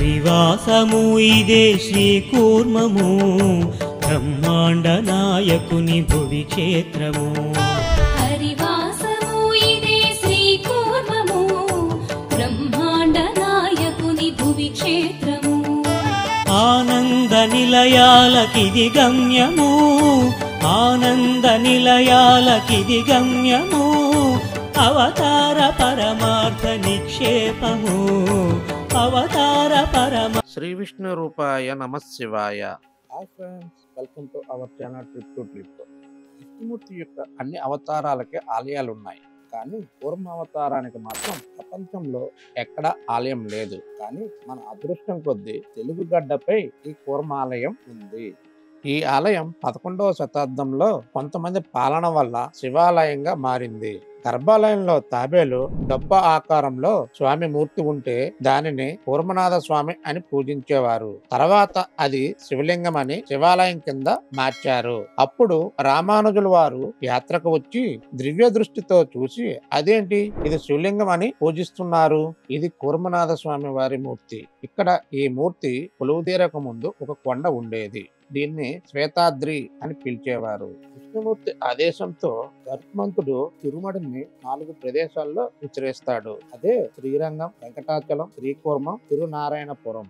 హరివాసము ఇదే శ్రీకూర్మము, బ్రహ్మాండ నాయకుని భువి క్షేత్రము. హరివాసము ఇదే శ్రీకూర్మము, బ్రహ్మాండ నాయకుని భువి క్షేత్రము. ఆనంద నిలయాలకిది గమ్యము, ఆనంద నిలయాలకిది గమ్యము, అవతార పరమార్థ నిక్షేపము, అవతార పరమ. శ్రీ విష్ణు రూపాయ నమ శివాయ. Hi friends, welcome to our channel trip to trip. Vishnumurthy యొక్క అన్ని అవతారాలకే ఆలయాలు ఉన్నాయి, కానీ కూర్మ అవతారానికి మాత్రం ప్రపంచంలో ఎక్కడ ఆలయం లేదు. కానీ మన అదృష్టం కొద్దీ తెలుగు గడ్డపై ఈ కూర్మాలయం ఉంది. ఈ ఆలయం 11వ శతాబ్దంలో కొంతమంది పాలన వల్ల శివాలయంగా మారింది. గర్భాలయంలో తాబేలు డబ్బ ఆకారంలో స్వామి మూర్తి ఉంటే దానిని కూర్మనాథ స్వామి అని పూజించేవారు. తర్వాత అది శివలింగం అని శివాలయం కింద మార్చారు. అప్పుడు రామానుజుల వారు యాత్రకు వచ్చి దివ్య దృష్టితో చూసి అదేంటి ఇది శివలింగం అని పూజిస్తున్నారు, ఇది కూర్మనాథ స్వామి వారి మూర్తి. ఇక్కడ ఈ మూర్తి కొలువుదీరక ముందు ఒక కొండ ఉండేది, దీన్ని శ్వేతాద్రి అని పిలిచేవారు. విష్ణుమూర్తి ఆదేశంతో గరుత్మంతుడు తిరుమడిని 4 ప్రదేశాల్లో విసిరేస్తాడు. అదే శ్రీరంగం, వెంకటాచలం, శ్రీకూర్మం, తిరునారాయణపురం.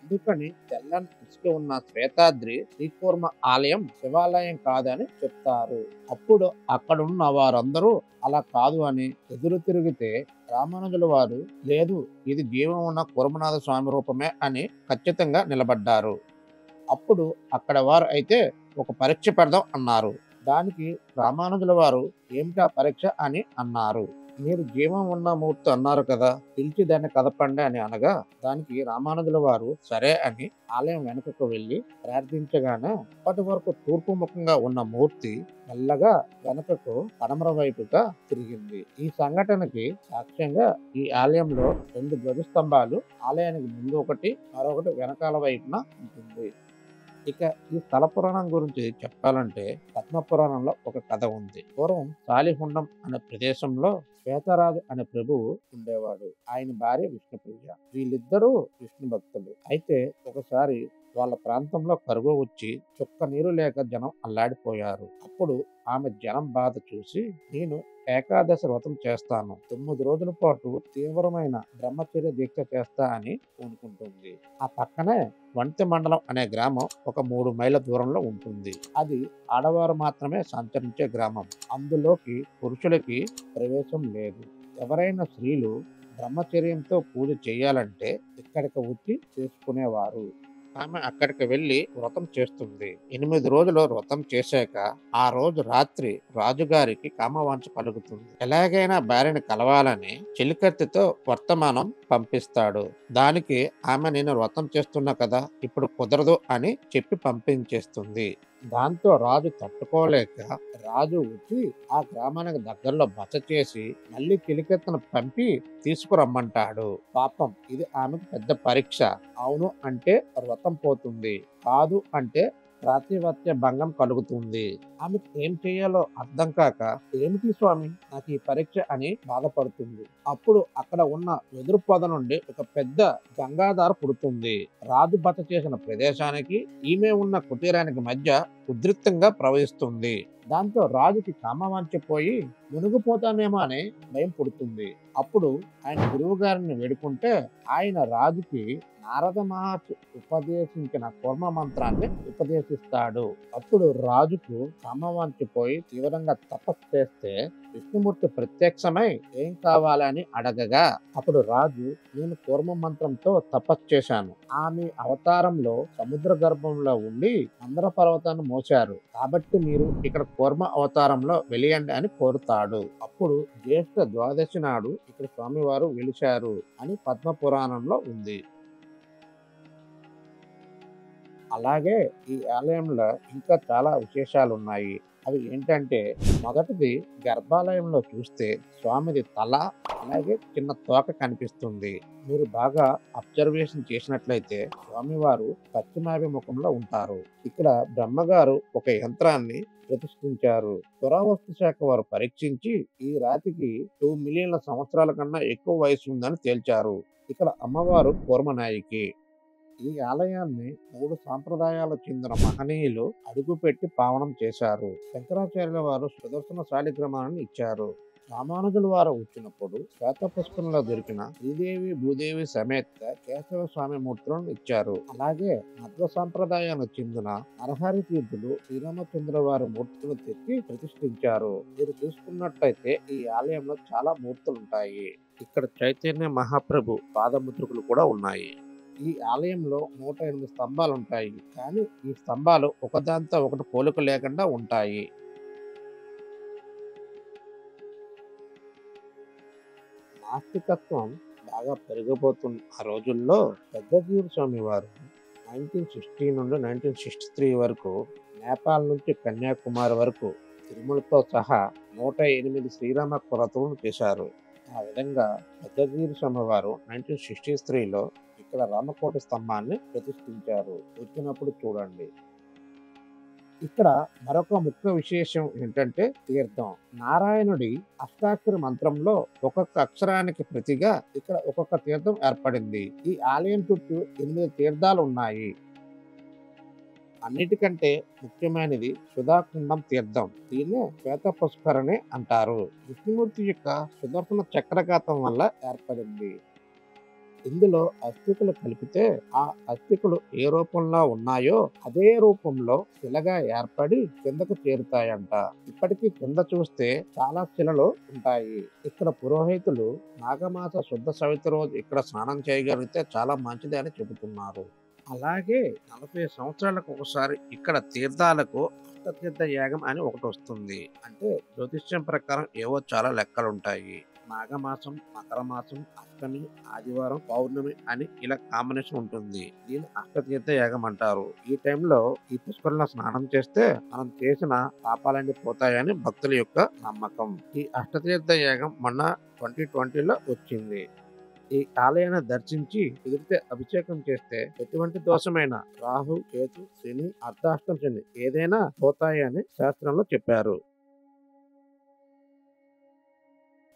అందుకని తెల్లని ఇసుక ఉన్న శ్వేతాద్రి శ్రీకూర్మ ఆలయం శివాలయం కాదని చెప్తారు. అప్పుడు అక్కడున్న వారందరూ అలా కాదు అని ఎదురు తిరిగితే రామానుజుల వారు లేదు, ఇది జీవం ఉన్న కూర్మనాథ స్వామి రూపమే అని ఖచ్చితంగా నిలబడ్డారు. అప్పుడు అక్కడ వారు అయితే ఒక పరీక్ష పెడదాం అన్నారు. దానికి రామానుజుల వారు ఏమిటా పరీక్ష అని అన్నారు. మీరు జీవం ఉన్న మూర్తి అన్నారు కదా, పిలిచి దాన్ని కదపండి అని అనగా దానికి రామానుజుల వారు సరే అని ఆలయం వెనుకకు వెళ్లి ప్రార్థించగానే అప్పటి వరకు తూర్పు ముఖంగా ఉన్న మూర్తి మెల్లగా వెనుకకు పడమర వైపుగా తిరిగింది. ఈ సంఘటనకి సాక్ష్యంగా ఈ ఆలయంలో 2 ధ్వజస్తంభాలు, ఆలయానికి ముందు ఒకటి, మరొకటి వెనకాల వైపున ఉంటుంది. ఇక ఈ స్థల పురాణం గురించి చెప్పాలంటే పద్మపురాణంలో ఒక కథ ఉంది. పూర్వం సాలిహుండం అనే ప్రదేశంలో శ్వేతరాజు అనే ప్రభువు ఉండేవాడు. ఆయన భార్య విష్ణుప్రియ. వీళ్ళిద్దరూ విష్ణు భక్తులు. అయితే ఒకసారి వాళ్ళ ప్రాంతంలో కరువు వచ్చి చుక్క నీరు లేక జనం అల్లాడిపోయారు. అప్పుడు ఆమె జనం బాధ చూసి నేను ఏకాదశి వ్రతం చేస్తాను, 9 రోజుల పాటు తీవ్రమైన బ్రహ్మచర్య దీక్ష చేస్తా అని పూనుకుంటుంది. ఆ పక్కనే వంటి మండలం అనే గ్రామం ఒక 3 మైళ్ళ దూరంలో ఉంటుంది. అది ఆడవారు మాత్రమే సంచరించే గ్రామం. అందులోకి పురుషులకి ప్రవేశం లేదు. ఎవరైనా స్త్రీలు బ్రహ్మచర్యంతో పూజ చేయాలంటే ఇక్కడికి వచ్చి చేసుకునేవారు. ఆమె అక్కడికి వెళ్లి వ్రతం చేస్తుంది. 8 రోజులు వ్రతం చేశాక ఆ రోజు రాత్రి రాజుగారికి కామవాంఛ కలుగుతుంది. ఎలాగైనా భార్యని కలవాలని చిలికత్తితో వర్తమానం పంపిస్తాడు. దానికి ఆమె నేను వ్రతం చేస్తున్నా కదా, ఇప్పుడు కుదరదు అని చెప్పి పంపించేస్తుంది. దాంతో రాజు తట్టుకోలేక రాజు వచ్చి ఆ గ్రామానికి దగ్గరలో బస చేసి మళ్ళీ చిలికెత్తను పంపి తీసుకురమ్మంటాడు. పాపం ఇది ఆమెకు పెద్ద పరీక్ష. అవును అంటే వ్రతం పోతుంది, కాదు అంటే ప్రాతిపత్య భంగం కలుగుతుంది. ఆమెకు ఏం చేయాలో అర్థం కాక ఏమిటి స్వామి నాకు ఈ పరీక్ష అని బాధపడుతుంది. అప్పుడు అక్కడ ఉన్న వెదురు పొద నుండి ఒక పెద్ద గంగాధార పుడుతుంది. రాజు బస చేసిన ప్రదేశానికి ఈమె ఉన్న కుటీరానికి మధ్య ఉధృతంగా ప్రవహిస్తుంది. దాంతో రాజుకి కామవాంఛపోయి మునిగిపోతానేమో అని భయం పుడుతుంది. అప్పుడు ఆయన గురువు గారిని వేడుకుంటే ఆయన రాజుకి నారద మహర్షి ఉపదేశించిన కూర్మ మంత్రాన్ని ఉపదేశిస్తాడు. అప్పుడు రాజుకు కామవాంఛపోయి తీవ్రంగా తపస్సు చేస్తే విష్ణుమూర్తి ప్రత్యక్షమై ఏం కావాలని అడగగా అప్పుడు రాజు నేను కూర్మ మంత్రంతో తపస్సు చేశాను. ఆమె అవతారంలో సముద్ర గర్భంలో ఉండి మందర పర్వతాన్ని మోశారు, కాబట్టి మీరు ఇక్కడ కూర్మ అవతారంలో వెలియండి అని కోరుతాడు. అప్పుడు జ్యేష్ఠ ద్వాదశి నాడు ఇక్కడ స్వామివారు వెలిశారు అని పద్మ పురాణంలో ఉంది. అలాగే ఈ ఆలయంలో ఇంకా చాలా విశేషాలు ఉన్నాయి. అవి ఏంటంటే మొదటిది గర్భాలయంలో చూస్తే స్వామిది తల అలాగే చిన్న తోక కనిపిస్తుంది. మీరు బాగా అబ్జర్వేషన్ చేసినట్లయితే స్వామివారు పశ్చిమాభిముఖంలో ఉంటారు. ఇక్కడ బ్రహ్మగారు ఒక యంత్రాన్ని ప్రతిష్ఠించారు. పురావస్తు శాఖ వారు పరీక్షించి ఈ రాతికి 2 మిలియన్ల సంవత్సరాల కన్నా ఎక్కువ వయసు ఉందని తేల్చారు. ఇక్కడ అమ్మవారు కూర్మనాయికి. ఈ ఆలయాన్ని 3 సాంప్రదాయాలకు చెందిన మహనీయులు అడుగుపెట్టి పావనం చేశారు. శంకరాచార్యుల వారు సుదర్శన శాలిగ్రామాన్ని ఇచ్చారు. రామానుజుల వారు వచ్చినప్పుడు శ్వేతపుష్కరంలో దొరికిన శ్రీదేవి భూదేవి సమేత కేశవ స్వామి మూర్తులను ఇచ్చారు. అలాగే మధ్వ సాంప్రదాయానికి చెందిన నరహరి తీర్థులు శ్రీరామచంద్ర వారి మూర్తులను తెచ్చి ప్రతిష్ఠించారు. మీరు చూసుకున్నట్టయితే ఈ ఆలయంలో చాలా మూర్తులు ఉంటాయి. ఇక్కడ చైతన్య మహాప్రభు పాదముద్రకులు కూడా ఉన్నాయి. ఈ ఆలయంలో 108 స్తంభాలు ఉంటాయి. కానీ ఈ స్తంభాలు ఒకదాంతో ఒకటి పోలిక లేకుండా ఉంటాయి. నాస్తికత్వం బాగా పెరిగిపోతున్న ఆ రోజుల్లో పెద్దజీవి స్వామి వారు 1960 నుండి 1963 వరకు నేపాల్ నుంచి కన్యాకుమారి వరకు తిరుమలతో సహా 108 శ్రీరామ వ్రతములను చేశారు. ఆ విధంగా పెద్దజీవి స్వామి వారు 1963లో ఇక్కడ రామకోటి స్తంభాన్ని ప్రతిష్ఠించారు. వచ్చినప్పుడు చూడండి. ఇక్కడ మరొక ముఖ్య విశేషం ఏంటంటే తీర్థం. నారాయణుడి అష్టాక్షరి మంత్రంలో ఒక్కొక్క అక్షరానికి ప్రతిగా ఇక్కడ ఒక్కొక్క తీర్థం ఏర్పడింది. ఈ ఆలయం చుట్టూ 8 తీర్థాలు ఉన్నాయి. అన్నిటికంటే ముఖ్యమైనది సుధాకుండం తీర్థం. దీన్నే శ్వేత పుష్కరణి అంటారు. విష్ణుమూర్తి యొక్క సుదర్శన చక్రఘాతం వల్ల ఏర్పడింది. ఇందులో అస్థికలు కలిపితే ఆ అస్థికలు ఏ రూపంలో ఉన్నాయో అదే రూపంలో శిలగా ఏర్పడి కిందకు చేరుతాయంట. ఇప్పటికీ కింద చూస్తే చాలా శిలలు ఉంటాయి. ఇక్కడ పురోహితులు మాఘమాస శుద్ధ సవితి రోజు ఇక్కడ స్నానం చేయగలిగితే చాలా మంచిది అని చెబుతున్నారు. అలాగే 40 సంవత్సరాలకు ఒకసారి ఇక్కడ తీర్థాలకు అష్టతీర్థ యాగం అని ఒకటి వస్తుంది. అంటే జ్యోతిష్యం ప్రకారం ఏవో చాలా లెక్కలు ఉంటాయి. మాఘమాసం, మకర మాసం, అష్టమి, ఆదివారం, పౌర్ణమి అని ఇలా కాంబినేషన్ ఉంటుంది. దీన్ని అష్టతీర్థ యాగం అంటారు. ఈ టైంలో ఈ పుష్కరంలో స్నానం చేస్తే మనం చేసిన పాపాలన్నీ పోతాయని భక్తుల యొక్క నమ్మకం. ఈ అష్టతీర్థ యాగం మొన్న 2020లో వచ్చింది. ఈ ఆలయాన్ని దర్శించి కుదిరితే అభిషేకం చేస్తే ఎటువంటి దోషమైన రాహు, కేతు, శని, అర్ధాష్టం శని ఏదైనా పోతాయని శాస్త్రంలో చెప్పారు.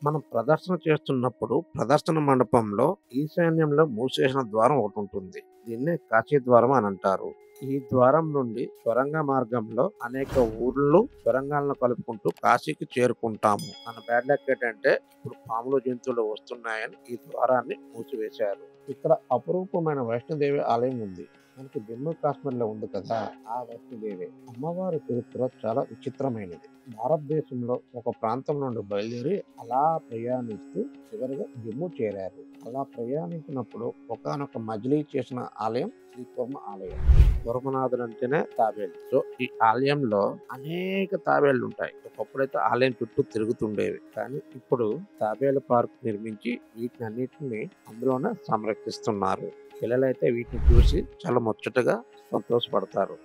మనం ప్రదర్శన చేస్తున్నప్పుడు ప్రదర్శన మండపంలో ఈశాన్యంలో మూసేసిన ద్వారం ఒకటి ఉంటుంది. దీన్నే కాశీ ద్వారం అని అంటారు. ఈ ద్వారం నుండి సొరంగ మార్గంలో అనేక ఊర్లు సొరంగాలను కలుపుకుంటూ కాశీకి చేరుకుంటాము. మన బ్యాడ్ లక్ ఏంటంటే ఇప్పుడు పాములు, జంతువులు వస్తున్నాయని ఈ ద్వారాన్ని మూసివేశారు. ఇక్కడ అపురూపమైన వైష్ణోదేవి ఆలయం ఉంది. మనకి జమ్మూ కాశ్మీర్లో ఉంది కదా, ఆ వైష్ణోదేవి అమ్మవారి చరిత్ర చాలా విచిత్రమైనది. భారతదేశంలో ఒక ప్రాంతం నుండి బయలుదేరి అలా ప్రయాణిస్తూ చివరిగా జమ్మూ చేరారు. అలా ప్రయాణించినప్పుడు ఒకానొక మజిలీ చేసిన ఆలయం శ్రీకూర్మ ఆలయం. కూర్మనాథుడు అంటేనే తాబేలు. సో ఈ ఆలయంలో అనేక తాబేళ్లు ఉంటాయి. ఒకప్పుడైతే ఆలయం చుట్టూ తిరుగుతుండేవి, కానీ ఇప్పుడు తాబేలు పార్క్ నిర్మించి వీటిని అన్నిటిని అందులోనే సంరక్షిస్తున్నారు. పిల్లలైతే వీటిని చూసి చాలా ముచ్చటగా సంతోషపడతారు.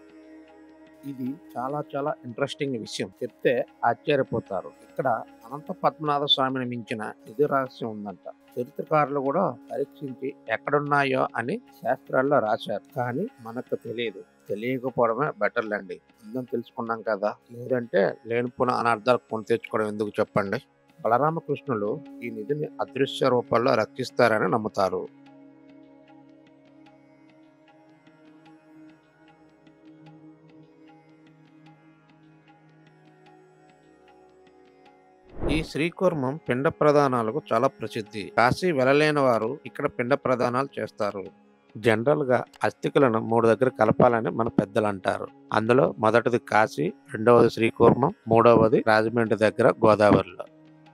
ఇది చాలా చాలా ఇంట్రెస్టింగ్ విషయం. చెప్తే ఆశ్చర్యపోతారు. ఇక్కడ అనంత పద్మనాభ స్వామిని మించిన నిధి రహస్యం ఉందంట. చరిత్రకారులు కూడా పరీక్షించి ఎక్కడున్నాయో అని శాస్త్రాల్లో రాశారు. కానీ మనకు తెలియదు. తెలియకపోవడమే బెటర్ లేండి. అందరం తెలుసుకున్నాం కదా. లేదంటే లేనిపోయిన అనర్థాలు కొని తెచ్చుకోవడం ఎందుకు చెప్పండి. బలరామకృష్ణులు ఈ నిధిని అదృశ్య రూపంలో రక్షిస్తారని నమ్ముతారు. ఈ శ్రీకూర్మం పిండ ప్రదానాలకు చాలా ప్రసిద్ధి. కాశీ వెళ్ళలేని వారు ఇక్కడ పిండ ప్రదానాలు చేస్తారు. జనరల్ గా అస్థికలను 3 దగ్గర కలపాలని మన పెద్దలు అంటారు. అందులో మొదటిది కాశీ, రెండవది శ్రీకూర్మం, మూడవది రాజమండ్రి దగ్గర గోదావరిలో.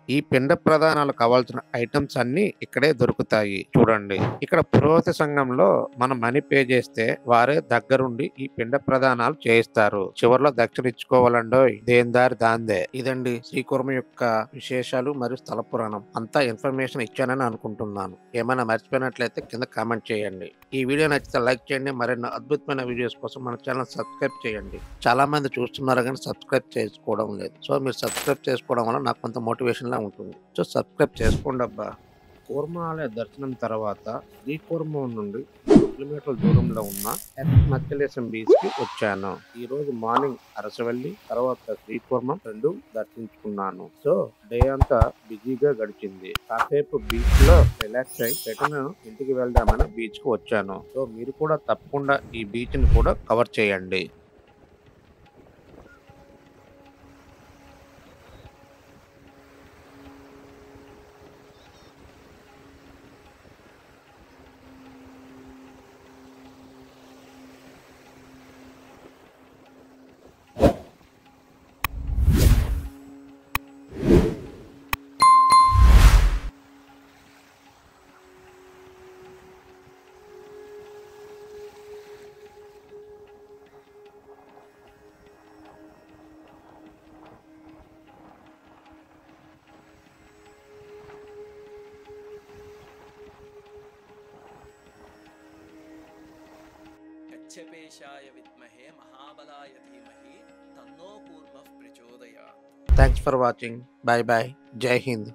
ఈ పిండ ప్రదానాలకు కావాల్సిన ఐటమ్స్ అన్ని ఇక్కడే దొరుకుతాయి. చూడండి, ఇక్కడ పురోహిత సంఘంలో మనం మనీ పే చేస్తే వారే దగ్గరుండి ఈ పిండ ప్రదానాలు చేయిస్తారు. చివరిలో దక్షిణ ఇచ్చుకోవాలండోయ్. దేని దారి దాందే. ఇదండి శ్రీకూర్మ యొక్క విశేషాలు మరియు స్థల పురాణం. అంతా ఇన్ఫర్మేషన్ ఇచ్చానని అనుకుంటున్నాను. ఏమైనా మర్చిపోయినట్లయితే కింద కామెంట్ చేయండి. ఈ వీడియో నచ్చితే లైక్ చేయండి. మరిన్ని అద్భుతమైన వీడియోస్ కోసం మన ఛానల్ సబ్స్క్రైబ్ చేయండి. చాలా మంది చూస్తున్నారు కానీ సబ్స్క్రైబ్ చేసుకోవడం లేదు. సో మీరు సబ్స్క్రైబ్ చేసుకోవడం వల్ల నాకు కొంత మోటివేషన్ ఉంటుంది. సో సబ్స్క్రైబ్ చేసుకోండి అబ్బా. కూర్మ ఆలయ దర్శనం తర్వాత శ్రీకూర్మం నుండి కిలోమీటర్ల దూరంలో ఉన్న మత్స్యలేశం బీచ్ కి వచ్చాను. ఈ రోజు మార్నింగ్ అరసవల్లి, తర్వాత శ్రీకూర్మం రెండు దర్శించుకున్నాను. సో డే అంతా బిజీగా గడిచింది. కాసేపు బీచ్ లో రిలాక్స్ అయి రిటర్న్ ఇంటికి వెళ్దామని బీచ్ కు వచ్చాను. సో మీరు కూడా తప్పకుండా ఈ బీచ్ ని కూడా కవర్ చేయండి. కచ్చపేశాయ విద్మహే మహాబలాయ ధీమహి తన్నో కూర్మః ప్రచోదయాత్. Thanks for watching. By by. జై హింద్.